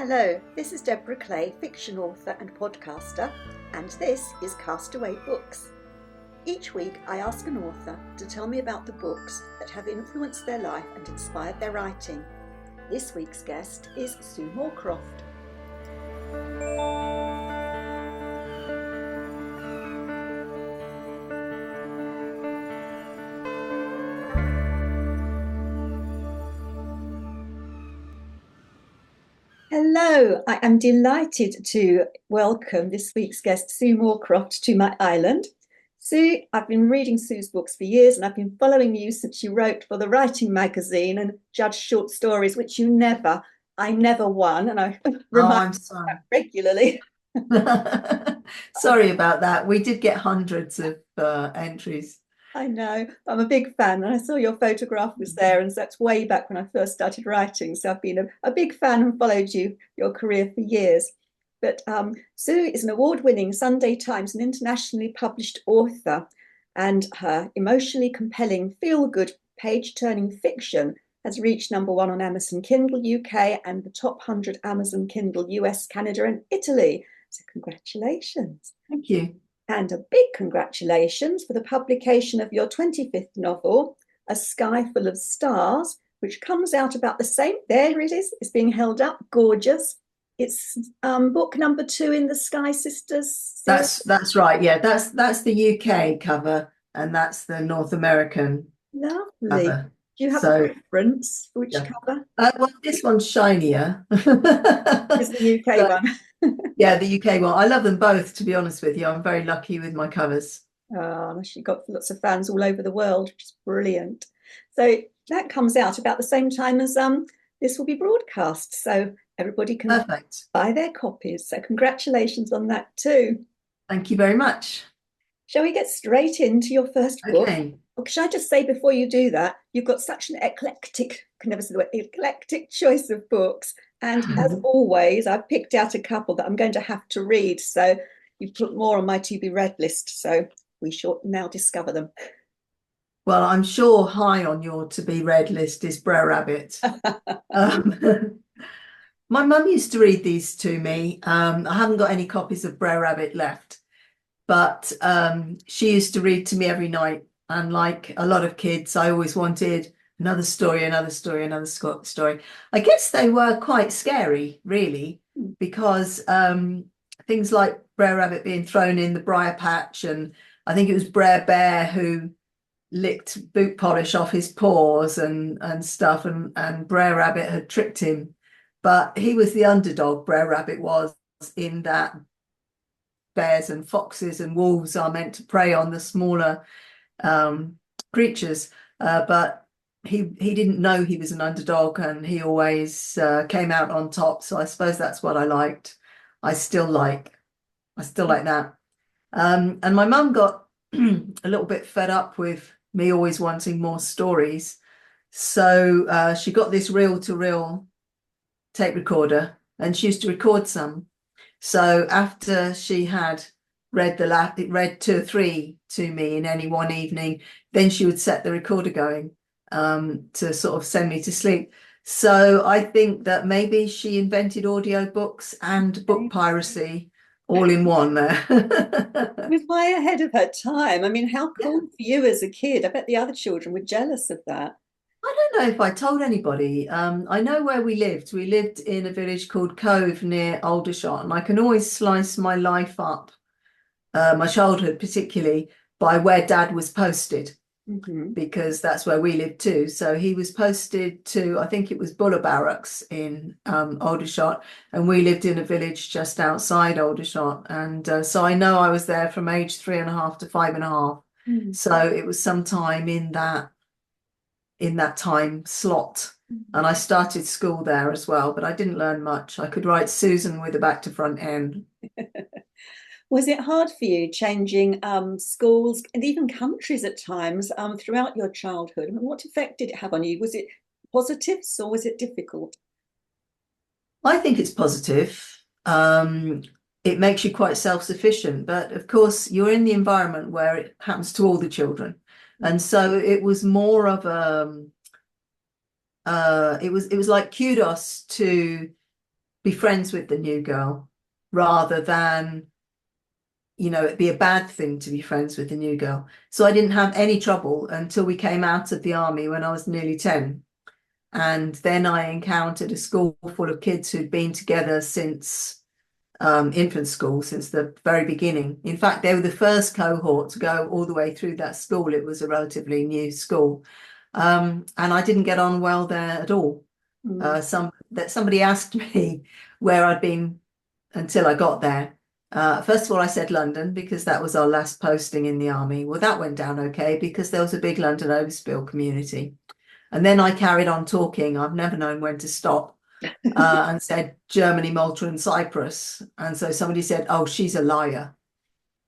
Hello, this is Deborah Clay, fiction author and podcaster, and this is Castaway Books. Each week I ask an author to tell me about the books that have influenced their life and inspired their writing. This week's guest is Sue Moorcroft. Hello, I am delighted to welcome this week's guest, Sue Moorcroft, to my island. Sue, I've been reading Sue's books for years, and I've been following you since you wrote for the Writing magazine and judged short stories, which I never won, and I remind you that regularly. Sorry about that. We did get hundreds of entries. I know, I'm a big fan, and I saw your photograph was there, and so that's way back when I first started writing. So I've been a big fan and followed your career for years. But Sue is an award-winning Sunday Times and internationally published author, and her emotionally compelling, feel-good, page-turning fiction has reached #1 on Amazon Kindle UK and the top 100 Amazon Kindle US, Canada, and Italy. So congratulations. Thank you. And a big congratulations for the publication of your 25th novel, A Sky Full of Stars, which comes out about the same. There it is. It's being held up. Gorgeous. It's book #2 in the Sky Sisters series. That's right. Yeah, that's the UK cover, and that's the North American Lovely. cover. Do you have a preference for which cover? Well, this one's shinier. It's the UK one. Yeah, the UK one. I love them both, to be honest with you. I'm very lucky with my covers. Oh, she's got lots of fans all over the world, which is brilliant. So that comes out about the same time as this will be broadcast. So everybody can buy their copies. So congratulations on that too. Thank you very much. Shall we get straight into your first book? Or should I just say before you do that, you've got such an eclectic choice of books. And as always, I've picked out a couple that I'm going to have to read. So you've put more on my to-be-read list. So we shall now discover them. Well, I'm sure high on your to-be-read list is Brer Rabbit. My mum used to read these to me. I haven't got any copies of Brer Rabbit left, but she used to read to me every night. And like a lot of kids, I always wanted another story, another story, another story. I guess they were quite scary, really, because things like Brer Rabbit being thrown in the briar patch, and I think it was Brer Bear who licked boot polish off his paws and stuff, and Brer Rabbit had tricked him. But he was the underdog, Brer Rabbit was, in that bears and foxes and wolves are meant to prey on the smaller creatures, but he didn't know he was an underdog, and he always came out on top. So I suppose that's what I liked. I still like that. And my mum got a little bit fed up with me always wanting more stories, so she got this reel-to-reel tape recorder, and she used to record some. So after she had read 2 or 3 to me in any one evening, then she would set the recorder going to sort of send me to sleep. So I think that maybe she invented audiobooks and book piracy all in one there. It was way ahead of her time. I mean, how cool for you as a kid. I bet the other children were jealous of that. I don't know if I told anybody. I know where we lived. We lived in a village called Cove near Aldershot, and I can always slice my life up, my childhood particularly, by where Dad was posted, because that's where we lived too. So he was posted to, I think it was Buller Barracks in Aldershot, and we lived in a village just outside Aldershot. And so I know I was there from age 3.5 to 5.5. So it was sometime in that time slot. And I started school there as well, but I didn't learn much. I could write Susan with a back to front N. Was it hard for you changing schools and even countries at times throughout your childhood? I mean, what effect did it have on you? Was it positive or was it difficult? I think it's positive. It makes you quite self-sufficient, but of course you're in the environment where it happens to all the children. And so it was more of it was like kudos to be friends with the new girl rather than, it'd be a bad thing to be friends with the new girl. So I didn't have any trouble until we came out of the army when I was nearly 10. And then I encountered a school full of kids who'd been together since infant school, since the very beginning. In fact, they were the first cohort to go all the way through that school. It was a relatively new school. And I didn't get on well there at all. Somebody asked me where I'd been until I got there. First of all, I said London because that was our last posting in the army. Well, that went down okay because there was a big London overspill community. And then I carried on talking. I've never known when to stop. And said Germany, Malta, and Cyprus. And so somebody said, "Oh, she's a liar."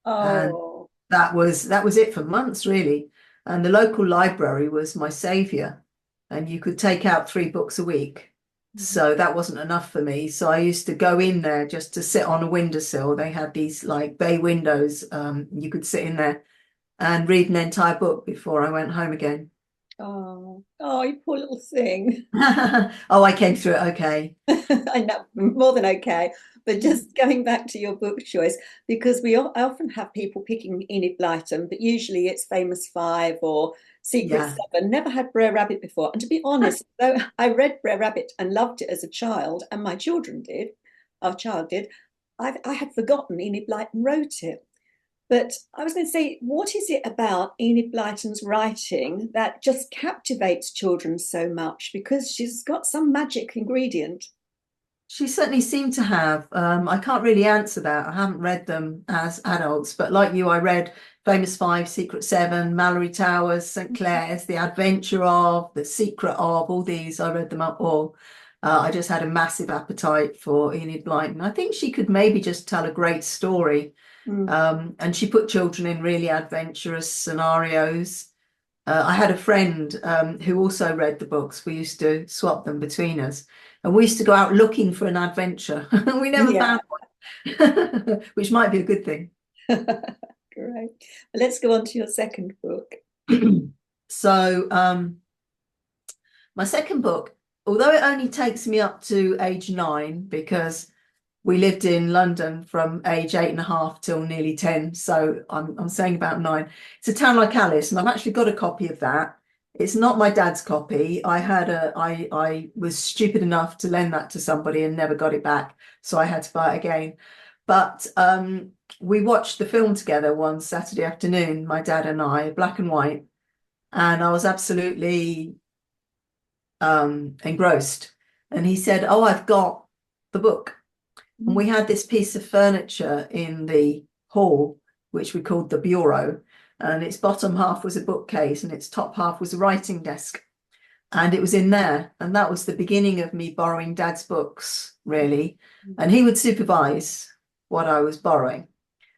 And Oh, that was it for months, really. And the local library was my savior. And you could take out 3 books a week. So that wasn't enough for me. So I used to go in there just to sit on a windowsill. They had these like bay windows. You could sit in there and read an entire book before I went home again. oh, you poor little thing. Oh, I came through it okay. I know, more than okay. But just going back to your book choice, because I often have people picking Enid Blyton, but usually it's Famous Five or Secret Yeah. Seven. Never had Brer Rabbit before. And to be honest, though I read Brer Rabbit and loved it as a child, and my children did, our child did, I had forgotten Enid Blyton wrote it. But I was going to say, what is it about Enid Blyton's writing that just captivates children so much? Because she's got some magic ingredient. She certainly seemed to have. I can't really answer that. I haven't read them as adults, but like you, I read Famous Five, Secret Seven, Mallory Towers, St. Clair's, The Adventure of, The Secret of, all these. I read them up all. I just had a massive appetite for Enid Blyton. I think she could maybe just tell a great story. And she put children in really adventurous scenarios. I had a friend who also read the books. We used to swap them between us. And we used to go out looking for an adventure. We never Yeah, found one, which might be a good thing. great. Let's go on to your second book. So my second book, although it only takes me up to age 9, because we lived in London from age 8.5 till nearly 10. So I'm saying about 9. It's A Town Like Alice, and I've actually got a copy of that. It's not my dad's copy. I was stupid enough to lend that to somebody and never got it back. So I had to buy it again. But we watched the film together one Saturday afternoon, my dad and I, black and white. And I was absolutely engrossed. And he said, "Oh, I've got the book." And we had this piece of furniture in the hall, which we called the bureau. And its bottom half was a bookcase and its top half was a writing desk. And it was in there. And that was the beginning of me borrowing Dad's books, really. And he would supervise what I was borrowing.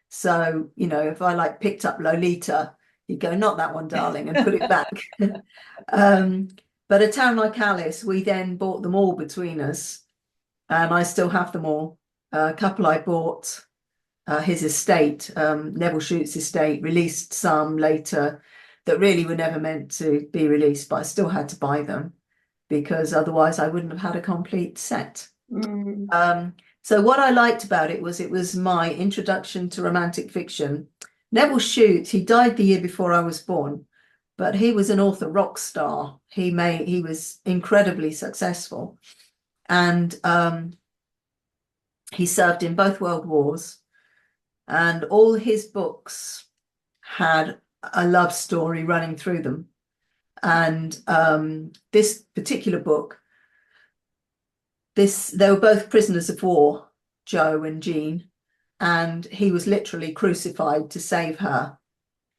So, if I picked up Lolita, he'd go, "Not that one, darling," and put it back. But A Town Like Alice, we then bought them all between us. And I still have them all. A couple I bought, his estate, Neville Shute's estate, released some later that really were never meant to be released, but I still had to buy them because otherwise I wouldn't have had a complete set. So what I liked about it was my introduction to romantic fiction. Neville Shute, he died the year before I was born, but he was an author rock star. He was incredibly successful. And he served in both World Wars, and all his books had a love story running through them. And this particular book, they were both prisoners of war, Joe and Jean, and he was literally crucified to save her.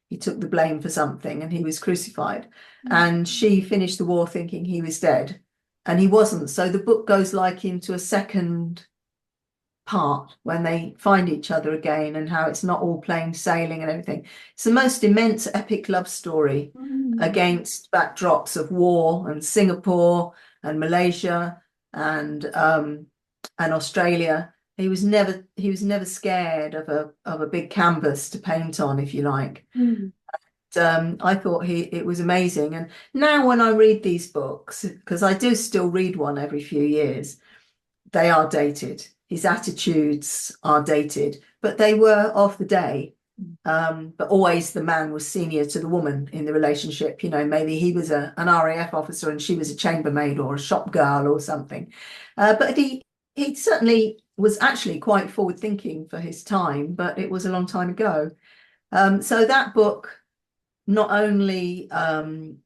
He took the blame for something and he was crucified. And she finished the war thinking he was dead, and he wasn't. So the book goes into a second part when they find each other again, and how it's not all plain sailing and everything. It's the most immense epic love story against backdrops of war and Singapore and Malaysia and Australia. He was never scared of a big canvas to paint on, if you like. I thought it was amazing. And now when I read these books, because I do still read one every few years, they are dated. His attitudes are dated, but they were of the day. But always the man was senior to the woman in the relationship. You know, maybe he was an RAF officer and she was a chambermaid or a shop girl or something. But he certainly was actually quite forward thinking for his time, but it was a long time ago. So that book not only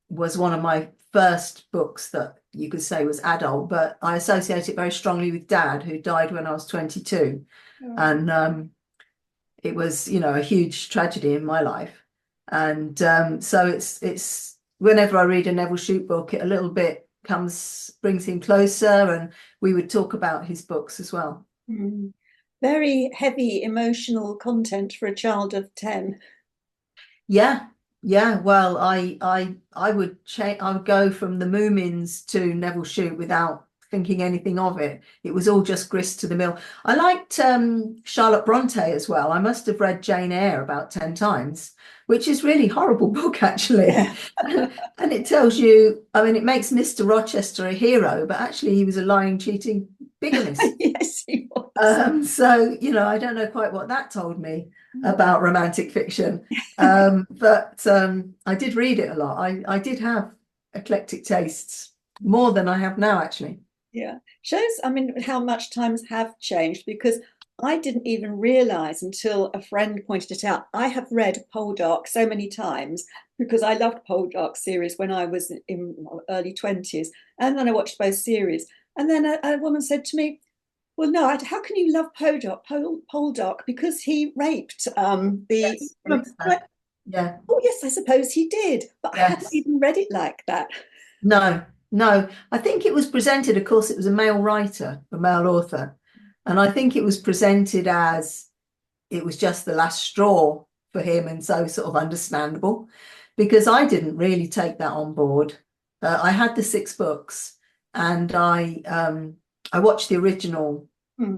was one of my first books that you could say was adult, but I associate it very strongly with Dad, who died when I was 22. Oh. And it was, you know, a huge tragedy in my life. And so it's whenever I read a Neville Shute book, it a little bit brings him closer, and we would talk about his books as well. Mm. Very heavy emotional content for a child of 10. Yeah, yeah. Well, I would go from the Moomins to Neville Shute without thinking anything of it. It was all just grist to the mill. I liked Charlotte Bronte as well. I must have read Jane Eyre about 10 times, which is really horrible book actually. Yeah. And it tells you, I mean, it makes Mr. Rochester a hero, but actually he was a lying, cheating bigamist. Yes, he was. So, you know, I don't know quite what that told me about romantic fiction. But I did read it a lot. I did have eclectic tastes, more than I have now, actually. Yeah. Shows, I mean, how much times have changed, because I didn't even realize until a friend pointed it out. I have read Poldark so many times because I loved Poldark series when I was in my early 20s. And then I watched both series. And then a woman said to me, well, no, how can you love Poldark? Because he raped the. Yes, Like, yeah. oh, yes, I suppose he did. But I hadn't Yes. even read it like that. No, no. I think it was presented, of course, it was a male writer, a male author. And I think it was presented as it was just the last straw for him, and so sort of understandable, because I didn't really take that on board. I had the 6 books, and I watched the original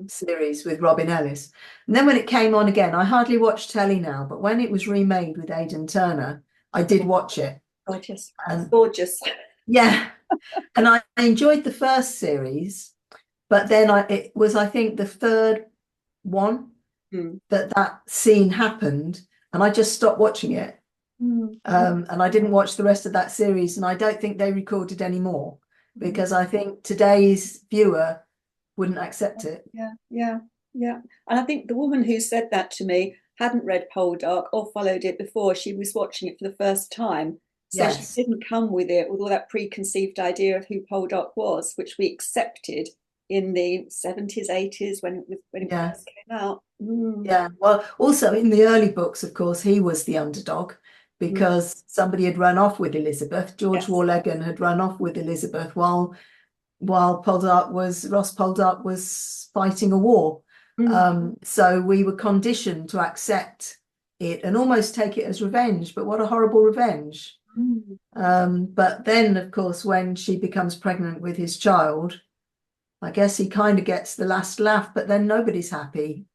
series with Robin Ellis. And then when it came on again, I hardly watch telly now, but when it was remade with Aidan Turner, I did watch it. Gorgeous. And Gorgeous. yeah, and I enjoyed the first series, but then it was, I think, the third one that scene happened, and I just stopped watching it. And I didn't watch the rest of that series, and I don't think they recorded any more, because I think today's viewer wouldn't accept it. Yeah. And I think the woman who said that to me hadn't read Poldark or followed it before. She was watching it for the first time. So Yes. she didn't come with it with all that preconceived idea of who Poldark was, which we accepted in the 70s, 80s when it first came out. Yeah. Well, also in the early books, of course, he was the underdog, because somebody had run off with Elizabeth. George Warlegan had run off with Elizabeth while Ross Poldark was fighting a war. So we were conditioned to accept it and almost take it as revenge, but what a horrible revenge. But then, of course, when she becomes pregnant with his child, I guess he kind of gets the last laugh, but then nobody's happy.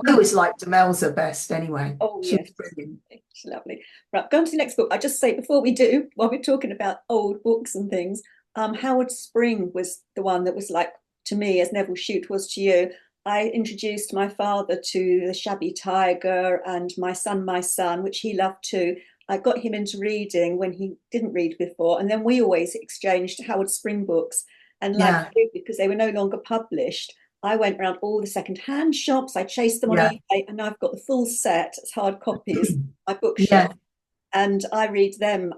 I always liked Demelza best anyway. Oh, She yes. was brilliant. It's lovely. Right, go on to the next book. I just say before we do, while we're talking about old books and things, Howard Spring was the one that was like to me as Neville Shute was to you. I introduced my father to The Shabby Tiger and My Son, which he loved too. I got him into reading when he didn't read before, and then we always exchanged Howard Spring books. And like you, because they were no longer published, I went around all the second-hand shops. I chased them on eBay, and I've got the full set as hard copies, my bookshelf, and I read them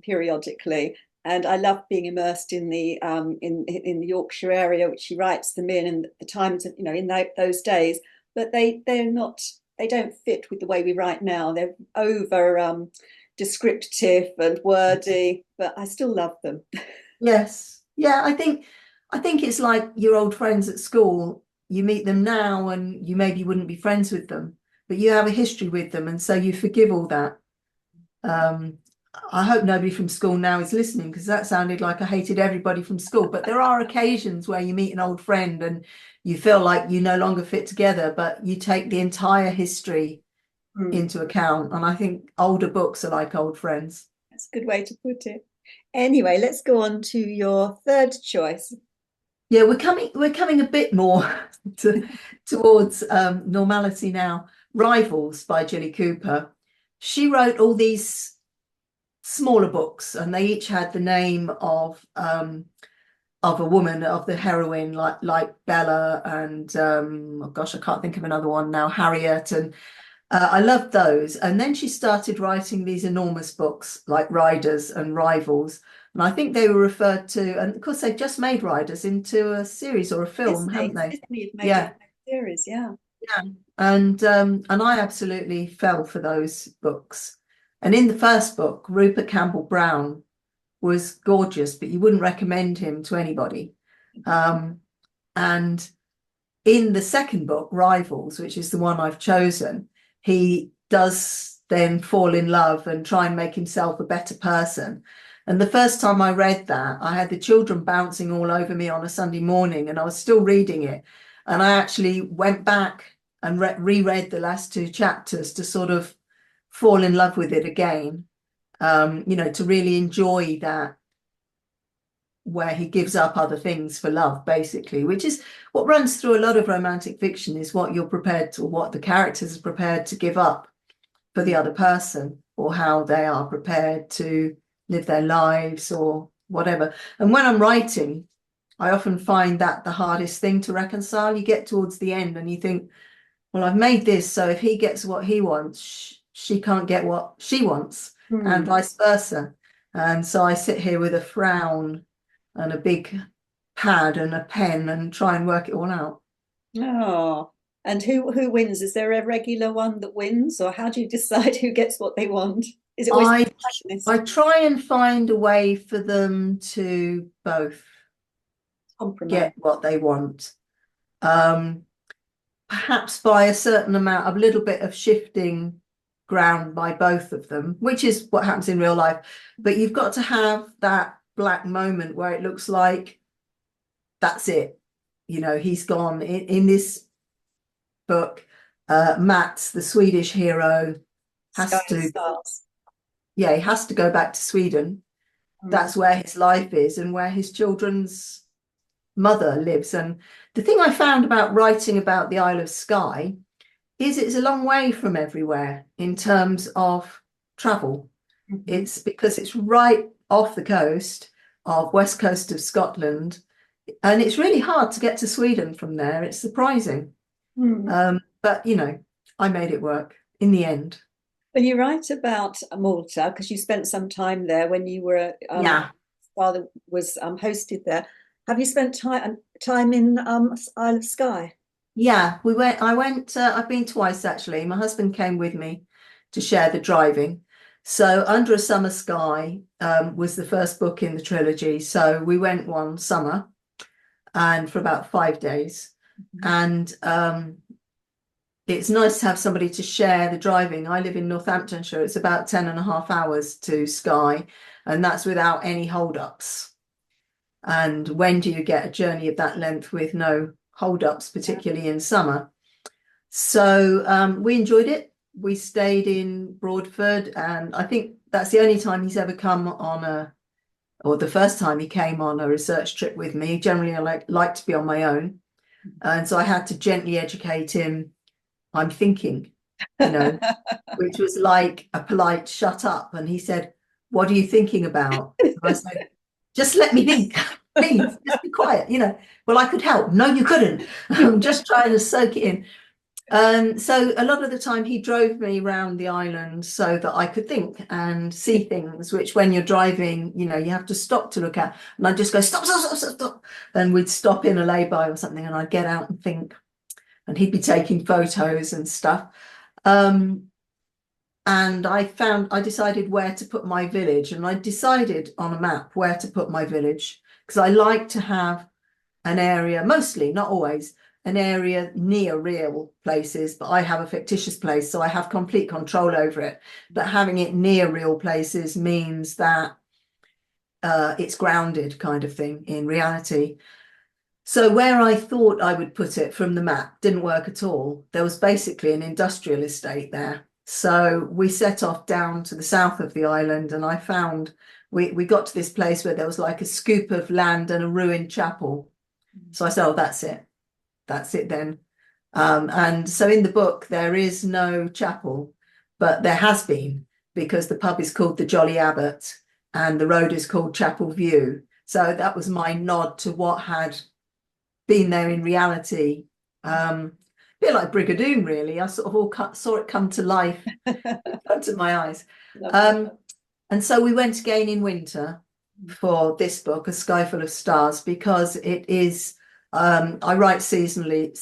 periodically. And I love being immersed in the Yorkshire area, which he writes them in, and the times of, in those days. But they don't fit with the way we write now. They're over descriptive and wordy, but I still love them. Yes. Yeah, I think it's like your old friends at school. You meet them now and you maybe wouldn't be friends with them, but you have a history with them, and so you forgive all that. I hope nobody from school now is listening, because that sounded like I hated everybody from school. But there are occasions where you meet an old friend and you feel like you no longer fit together, but you take the entire history into account. And I think older books are like old friends. That's a good way to put it. Anyway, let's go on to your third choice. Yeah, we're coming a bit more towards normality now. Rivals by Jilly Cooper. She wrote all these smaller books, and they each had the name of a woman, of the heroine, like Bella, and oh gosh, I can't think of another one now, Harriet, and I loved those. And then she started writing these enormous books like Riders and Rivals. And I think they were referred to, and of course, they've just made Riders into a series or a film, haven't they? Disney have made it Yeah, a series, yeah. yeah. And I absolutely fell for those books. And in the first book, Rupert Campbell Brown was gorgeous, but you wouldn't recommend him to anybody. And in the second book, Rivals, which is the one I've chosen, he does then fall in love and try and make himself a better person. And the first time I read that, I had the children bouncing all over me on a Sunday morning, and I was still reading it. And I actually went back and reread the last two chapters to sort of fall in love with it again, to really enjoy that, where he gives up other things for love, basically, which is what runs through a lot of romantic fiction, is what you're prepared to, or what the characters are prepared to give up for the other person, or how they are prepared to live their lives or whatever. And when I'm writing, I often find that the hardest thing to reconcile. You get towards the end and you think, well, I've made this, so if he gets what he wants, she can't get what she wants, and vice versa. And so I sit here with a frown and a big pad and a pen and try and work it all out. Oh, and who wins? Is there a regular one that wins, or how do you decide who gets what they want? Is it always I protagonist I try and find a way for them to both compromise? get what they want. Um, Perhaps by a certain amount, a little bit of shifting ground by both of them, which is what happens in real life. But you've got to have that black moment where it looks like that's it. He's gone. In this book, Mats, the Swedish hero, Sky has to, Stars. yeah, he has to go back to Sweden. Mm. That's where his life is and where his children's mother lives. And the thing I found about writing about the Isle of Skye is it's a long way from everywhere in terms of travel. It's because it's right off the coast of west coast of Scotland, and it's really hard to get to Sweden from there. It's surprising. But I made it work in the end. When you write about Malta, because you spent some time there when you were Yeah. father was hosted there, have you spent time in Isle of Skye? Yeah, I've been twice actually. My husband came with me to share the driving. So Under a Summer Sky was the first book in the trilogy. So we went one summer and for about 5 days. And it's nice to have somebody to share the driving. I live in Northamptonshire. It's about 10.5 hours to Skye, and that's without any hold-ups. And when do you get a journey of that length with no hold-ups, particularly in summer? So we enjoyed it. We stayed in Broadford, and I think that's the only time he's ever come on or the first time he came on a research trip with me. Generally, I like to be on my own. And so I had to gently educate him. I'm thinking, which was like a polite shut up. And he said, what are you thinking about? And I said, just let me think, please, just be quiet. Well, I could help. No, you couldn't. I'm just trying to soak it in. So a lot of the time he drove me around the island so that I could think and see things, which when you're driving, you have to stop to look at. And I'd just go, stop, stop, stop, stop, stop. Then we'd stop in a lay-by or something and I'd get out and think. And he'd be taking photos and stuff. And I decided where to put my village, and I decided on a map where to put my village because I like to have an area, mostly, not always, an area near real places, but I have a fictitious place, so I have complete control over it. But having it near real places means that it's grounded kind of thing in reality. So where I thought I would put it from the map didn't work at all. There was basically an industrial estate there. So we set off down to the south of the island, and I found we got to this place where there was like a scoop of land and a ruined chapel. So I said, oh, that's it then. And so in the book, there is no chapel, but there has been, because the pub is called the Jolly Abbot and the road is called Chapel View. So that was my nod to what had been there in reality. A bit like Brigadoon, really. I sort of saw it come to life, come to my eyes. And so we went again in winter for this book, A Sky Full of Stars, because it is, I write seasonally,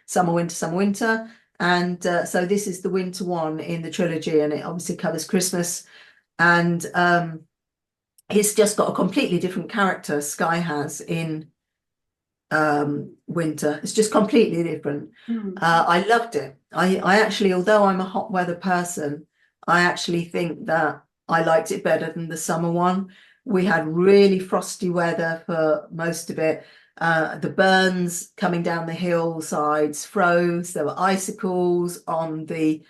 summer, winter. And so this is the winter one in the trilogy, and it obviously covers Christmas. And it's just got a completely different character, Sky has, in winter. It's just completely different. I loved it. I actually, although I'm a hot weather person, I actually think that I liked it better than the summer one. We had really frosty weather for most of it. The burns coming down the hillsides froze. There were icicles on the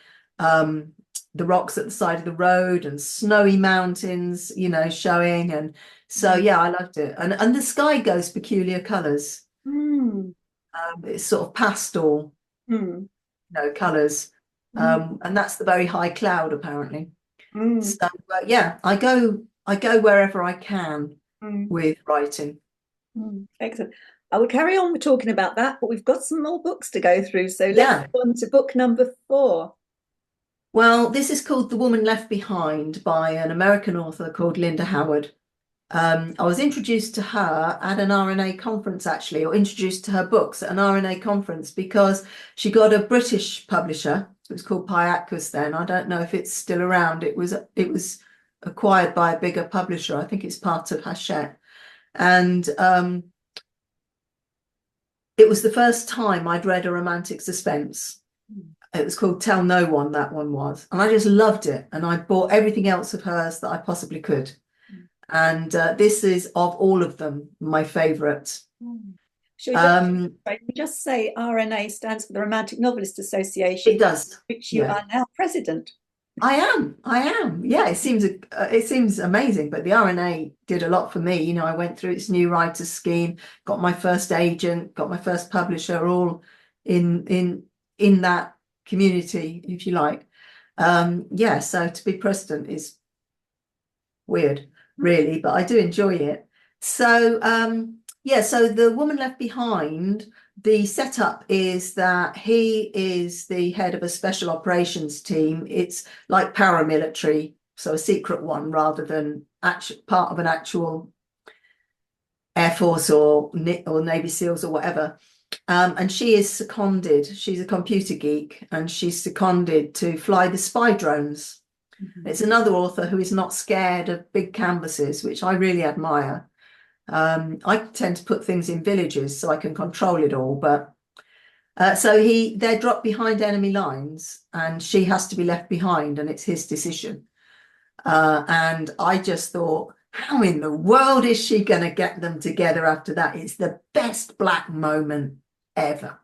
rocks at the side of the road, and snowy mountains, you know, showing. And so, yeah, I loved it. And the sky goes peculiar colours. It's sort of pastel, you know, colours. And that's the very high cloud, apparently. So, yeah, I go wherever I can with writing. Excellent. I will carry on with talking about that, but we've got some more books to go through. So Yeah. let's go on to book number 4. Well, this is called The Woman Left Behind by an American author called Linda Howard. I was introduced to her at an RNA conference, actually, or introduced to her books at an RNA conference, because she got a British publisher. It was called Piatkus then. I don't know if it's still around. It was acquired by a bigger publisher. I think it's part of Hachette. And it was the first time I'd read a romantic suspense. It was called Tell No One, that one was. And I just loved it. And I bought everything else of hers that I possibly could. And this is, of all of them, my favourite. Should we just say RNA stands for the Romantic Novelist Association? It does. Which you are now president. I am. Yeah, it seems amazing, but the RNA did a lot for me. You know, I went through its new writers scheme, got my first agent, got my first publisher, all in that community, if you like. Yeah, so to be president is weird, really, but I do enjoy it. So yeah, so The Woman Left Behind, the setup is that he is the head of a special operations team. It's like paramilitary, so a secret one rather than part of an actual Air Force or Navy SEALs or whatever. And she is seconded. She's a computer geek, and she's seconded to fly the spy drones. It's another author who is not scared of big canvases, which I really admire. I tend to put things in villages so I can control it all, but so they're dropped behind enemy lines, and she has to be left behind, and it's his decision. And I just thought, how in the world is she going to get them together after that? It's the best black moment ever.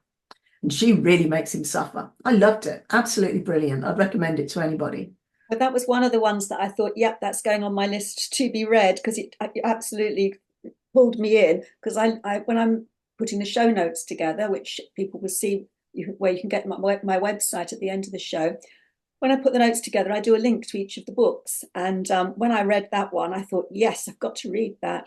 And she really makes him suffer. I loved it. Absolutely brilliant. I'd recommend it to anybody. But that was one of the ones that I thought, yep, that's going on my list to be read, because it absolutely pulled me in. Because I when I'm putting the show notes together, which people will see, where you can get my website at the end of the show, when I put the notes together, I do a link to each of the books. And when I read that one, I thought, yes, I've got to read that.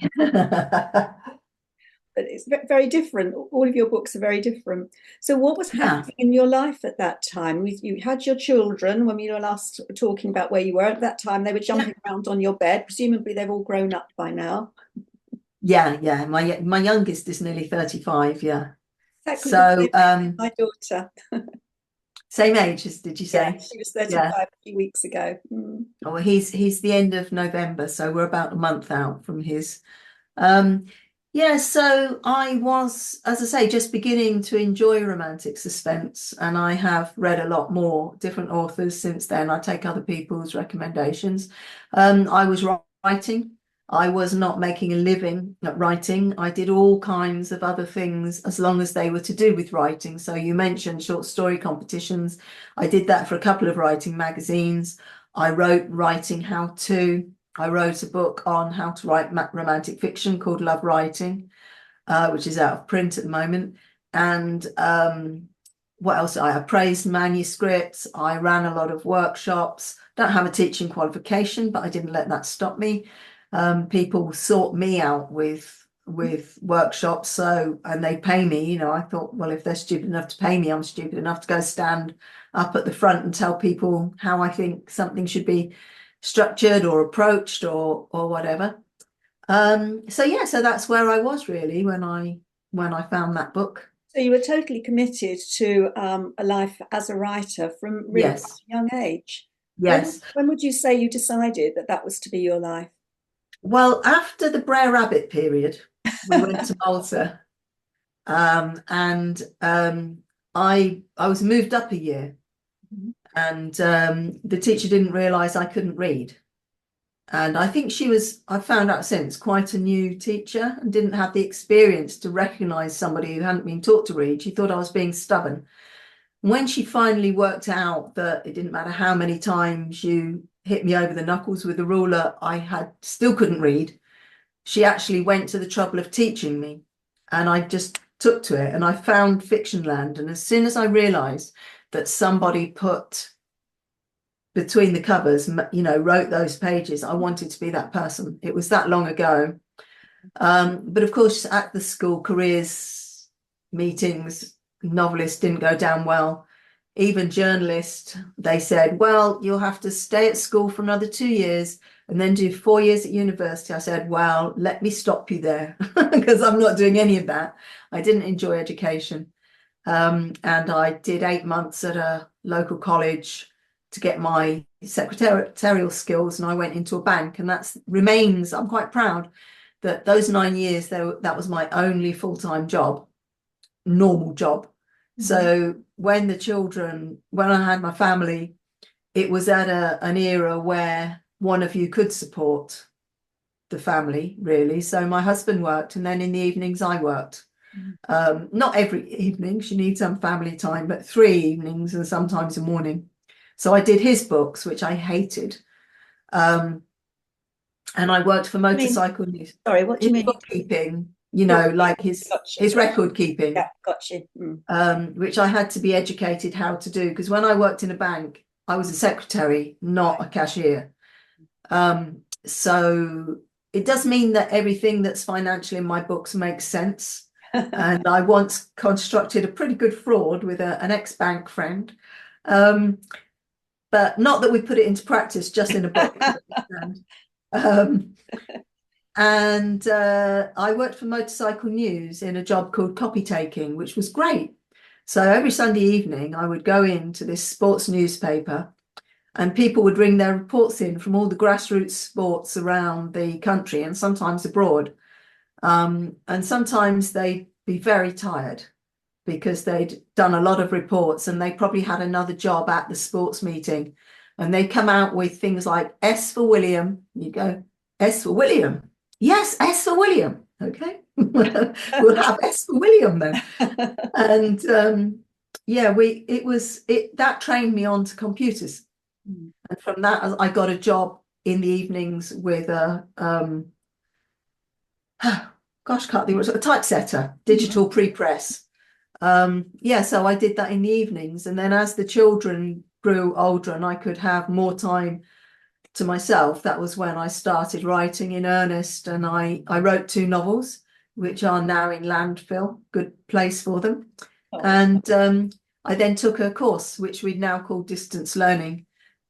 But it's very different. All of your books are very different. So what was happening in your life at that time? You had your children when we were last talking about where you were at that time. They were jumping around on your bed. Presumably they've all grown up by now. Yeah. My youngest is nearly 35, yeah. Exactly. So my daughter. Same age as, did you say? Yeah, she was 35 a few weeks ago. Oh, well, he's the end of November, so we're about a month out from his. Yeah, so I was, as I say, just beginning to enjoy romantic suspense, and I have read a lot more different authors since then. I take other people's recommendations. I was writing. I was not making a living at writing. I did all kinds of other things as long as they were to do with writing. So you mentioned short story competitions. I did that for a couple of writing magazines. I wrote writing how to. I wrote a book on how to write romantic fiction called Love Writing, which is out of print at the moment. And what else? I appraised manuscripts. I ran a lot of workshops. Don't have a teaching qualification, but I didn't let that stop me. People sought me out with workshops, so, and they pay me. You know, I thought, well, if they're stupid enough to pay me, I'm stupid enough to go stand up at the front and tell people how I think something should be structured or approached or whatever. So yeah, so that's where I was really when I found that book. So you were totally committed to a life as a writer from really quite Yes, a young age. yes. When would you say you decided that that was to be your life? Well, after the Brer Rabbit period, we went to Malta, and I was moved up a year, and the teacher didn't realise I couldn't read. And I think she was, I found out since, quite a new teacher and didn't have the experience to recognise somebody who hadn't been taught to read. She thought I was being stubborn. When she finally worked out that it didn't matter how many times you hit me over the knuckles with a ruler, I still couldn't read. She actually went to the trouble of teaching me, and I just took to it, and I found Fictionland. And as soon as I realised that somebody put between the covers, you know, wrote those pages, I wanted to be that person. It was that long ago. But of course, at the school careers meetings, novelists didn't go down well. Even journalists, they said, well, you'll have to stay at school for another 2 years and then do 4 years at university. I said, well, let me stop you there because I'm not doing any of that. I didn't enjoy education. And I did 8 months at a local college to get my secretarial skills, and I went into a bank, and that remains, I'm quite proud that those 9 years, that was my only full-time job, normal job. So when I had my family, it was at an era where one of you could support the family, really. So my husband worked, and then in the evenings I worked. Not every evening, she needs some family time, but 3 evenings and sometimes a morning. So I did his books, which I hated. And I worked for Motorcycle News. Sorry, what do you mean? Bookkeeping, you know, like his record keeping. Yeah, got you. Which I had to be educated how to do, because when I worked in a bank, I was a secretary, not a cashier. So it does mean that everything that's financial in my books makes sense. And I once constructed a pretty good fraud with an ex-bank friend. But not that we put it into practice, just in a book. And I worked for Motorcycle News in a job called copy taking, which was great. So every Sunday evening, I would go into this sports newspaper, and people would bring their reports in from all the grassroots sports around the country and sometimes abroad. And sometimes they'd be very tired because they'd done a lot of reports and they probably had another job at the sports meeting. And they come out with things like S for William. You go, S for William. Yes, S for William. Okay, we'll have S for William then. And yeah, that trained me on to computers. And from that, I got a job in the evenings with a can't think, a typesetter, digital pre-press. Yeah, so I did that in the evenings, and then as the children grew older and I could have more time to myself, that was when I started writing in earnest, and I wrote 2 novels which are now in landfill, good place for them. And I then took a course which we'd now call distance learning,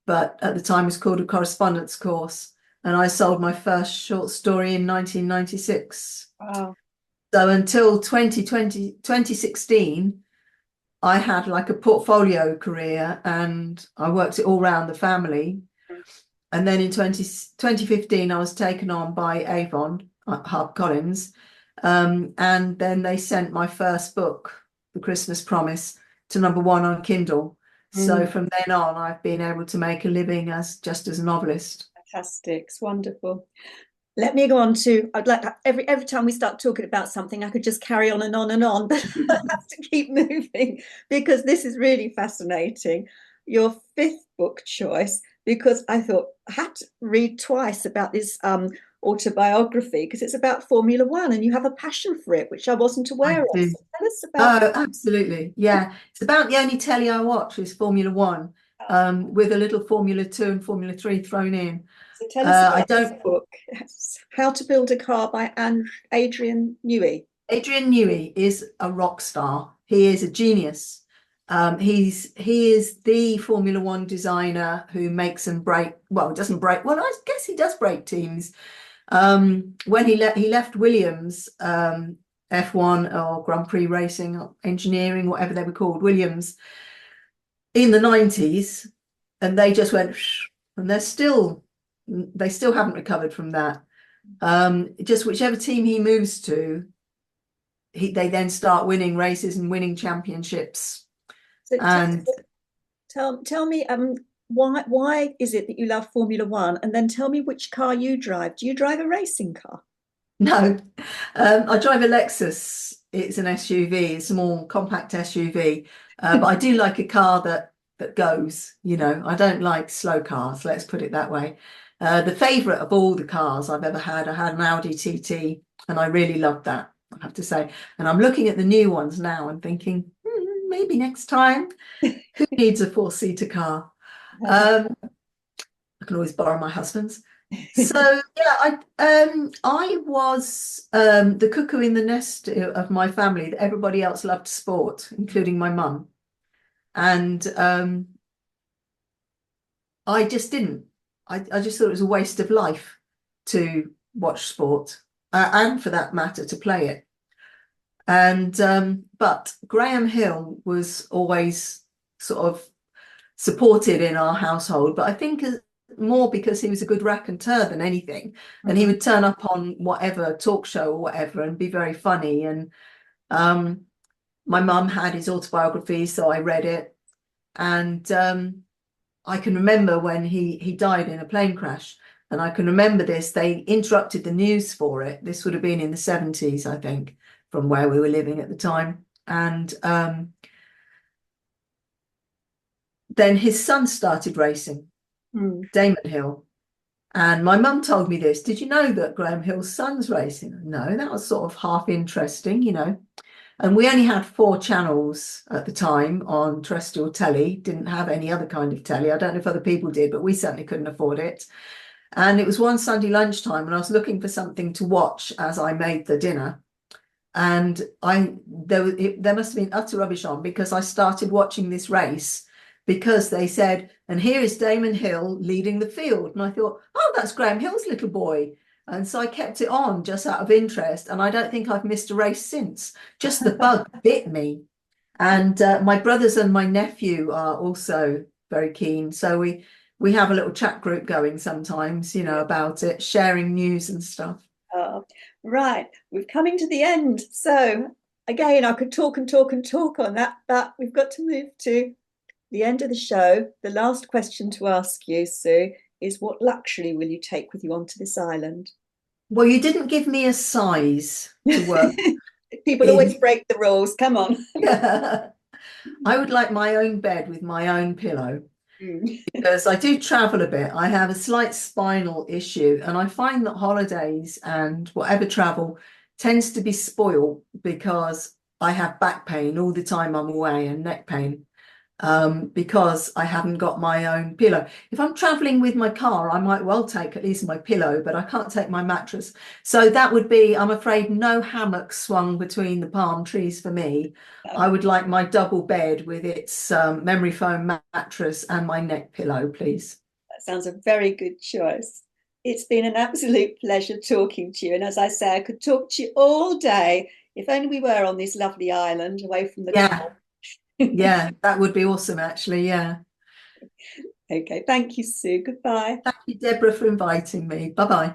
but at the time was called a correspondence course, and I sold my first short story in 1996. Wow. So until 2016, I had like a portfolio career, and I worked it all around the family. And then in 2015, I was taken on by Avon, HarperCollins, and then they sent my first book, The Christmas Promise, to #1 on Kindle. So from then on, I've been able to make a living just as a novelist. Fantastic. It's wonderful. Let me go on to, I'd like every time we start talking about something, I could just carry on and on and on, but I have to keep moving because this is really fascinating. Your 5th book choice, because I thought I had to read twice about this autobiography because it's about Formula One and you have a passion for it, which I wasn't I aware of. do. So tell us about. Oh, absolutely. Yeah. It's about the only telly I watch is Formula One, with a little Formula Two and Formula Three thrown in. So tell us I about this don't. book, How to Build a Car by Adrian Newey. Adrian Newey is a rock star. He is a genius. He is the Formula One designer who makes and break. Well, doesn't break. Well, I guess he does break teams. When he left Williams, F1 or Grand Prix racing or engineering, whatever they were called, Williams, in the 90s, and they just went, and they still haven't recovered from that. Just whichever team he moves to, they then start winning races and winning championships. So And tell me why is it that you love Formula One, and then tell me which car you drive. Do you drive a racing car? no, I drive a Lexus. It's an SUV, a small compact SUV. But I do like a car that goes, I don't like slow cars, let's put it that way. The favorite of all the cars I've ever had, I had an Audi TT, and I really loved that, I have to say. And I'm looking at the new ones now and thinking, maybe next time. Who needs a four-seater car? I can always borrow my husband's. So yeah, I was the cuckoo in the nest of my family. That everybody else loved sport, including my mum, and I just didn't. I just thought it was a waste of life to watch sport, and for that matter, to play it. And but Graham Hill was always sort of supported in our household, but I think more because he was a good raconteur than anything. And he would turn up on whatever talk show or whatever and be very funny. And my mum had his autobiography, so I read it. And I can remember when he died in a plane crash. And I can remember this, they interrupted the news for it. This would have been in the 70s, I think, from where we were living at the time. And then his son started racing, Damon Hill. And my mum told me this. Did you know that Graham Hill's son's racing? No, that was sort of half interesting, And we only had 4 channels at the time on terrestrial telly, didn't have any other kind of telly. I don't know if other people did, but we certainly couldn't afford it. And it was one Sunday lunchtime, and I was looking for something to watch as I made the dinner. And there must have been utter rubbish on, because I started watching this race because they said, and here is Damon Hill leading the field. And I thought, oh, that's Graham Hill's little boy. And so I kept it on just out of interest. And I don't think I've missed a race since. Just the bug bit me. And my brothers and my nephew are also very keen. So we have a little chat group going sometimes, about it, sharing news and stuff. Right, we're coming to the end. So again, I could talk and talk and talk on that, but we've got to move to the end of the show. The last question to ask you, Sue, is what luxury will you take with you onto this island? Well, you didn't give me a size to work. People always break the rules. Come on. I would like my own bed with my own pillow. Because I do travel a bit. I have a slight spinal issue, and I find that holidays and whatever travel tends to be spoiled because I have back pain all the time I'm away, and neck pain, because I haven't got my own pillow. If I'm traveling with my car, I might well take at least my pillow, but I can't take my mattress. So that would be, I'm afraid, no hammock swung between the palm trees for me. I would like my double bed with its memory foam mattress and my neck pillow, please. That sounds a very good choice. It's been an absolute pleasure talking to you. And as I say, I could talk to you all day if only we were on this lovely island away from the cold. Yeah, that would be awesome, actually. Yeah. Okay. Thank you, Sue. Goodbye. Thank you, Deborah, for inviting me. Bye-bye.